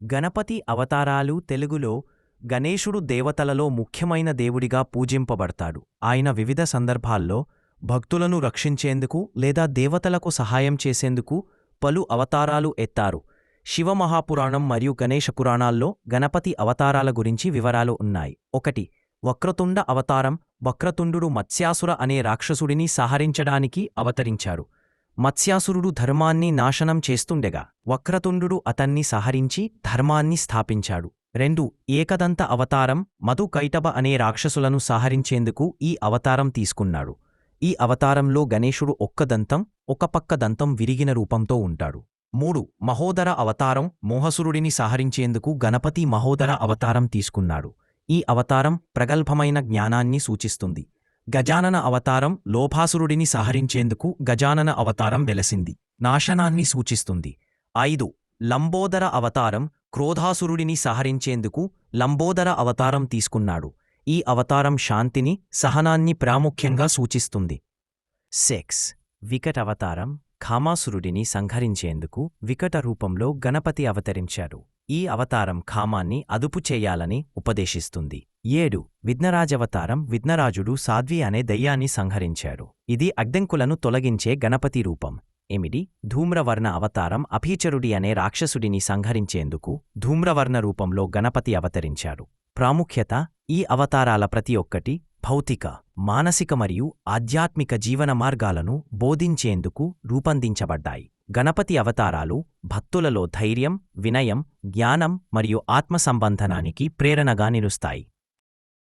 గణపతి అవతారాలు తెలుగులో గణేశుడు దేవతలలో ముఖ్యమైన దేవుడిగా పూజింపబడతాడు. ఆయన వివిధ సందర్భాల్లో భక్తులను రక్షించేందుకు లేదా దేవతలకు సహాయం చేసేందుకు పలు అవతారాలు ఎత్తారు. శివమహాపురాణం మరియు గణేశ పురాణాల్లో గణపతి అవతారాల గురించి వివరాలు ఉన్నాయి. 1. వక్రతుండ అవతారం. వక్రతుండుడు మత్స్యాసుర అనే రాక్షసుడిని సంహరించడానికి అవతరించారు. మత్స్యాసురుడు ధర్మాన్ని నాశనం చేస్తుండగా వక్రతుండుడు అతన్ని సంహరించి ధర్మాన్ని స్థాపించాడు. 2. ఏకదంత అవతారం. మధు కైటభ అనే రాక్షసులను సంహరించేందుకు ఈ అవతారం తీసుకున్నాడు. ఈ అవతారంలో గణేశుడు ఒక్క దంతం, ఒక పక్క దంతం విరిగిన రూపంతో ఉంటాడు. 3. మహోదర అవతారం. మోహసురుడిని సంహరించేందుకు గణపతి మహోదర అవతారం తీసుకున్నాడు. ఈ అవతారం ప్రగల్భమైన జ్ఞానాన్ని సూచిస్తుంది. గజానన అవతారం. లోభాసురుడిని సంహరించేందుకు గజానన అవతారం వెలసింది. నాశనాన్ని సూచిస్తుంది. 5. లంబోదర అవతారం. క్రోధాసురుడిని సంహరించేందుకు లంబోదర అవతారం తీసుకున్నాడు. ఈ అవతారం శాంతిని, సహనాన్ని ప్రాముఖ్యంగా సూచిస్తుంది. 6. వికట అవతారం. కామాసురుడిని సంహరించేందుకు వికట రూపంలో గణపతి అవతరించాడు. ఈ అవతారం కామాన్ని అదుపు చేయాలని ఉపదేశిస్తుంది. 7. విఘ్నరాజవతారం. విఘ్నరాజుడు సాధ్వి అనే దయ్యాన్ని సంహరించాడు. ఇది అడ్డంకులను తొలగించే గణపతి రూపం. 8. ధూమ్రవర్ణ అవతారం. అభీచరుడి అనే రాక్షసుడిని సంహరించేందుకు ధూమ్రవర్ణ రూపంలో గణపతి అవతరించాడు. ప్రాముఖ్యత. ఈ అవతారాల ప్రతి ఒక్కటి భౌతిక, మానసిక మరియు ఆధ్యాత్మిక జీవన మార్గాలను బోధించేందుకు రూపొందించబడ్డాయి. గణపతి అవతారాలు భక్తులలో ధైర్యం, వినయం, జ్ఞానం మరియు ఆత్మసంబంధనానికి ప్రేరణగా నిలుస్తాయి.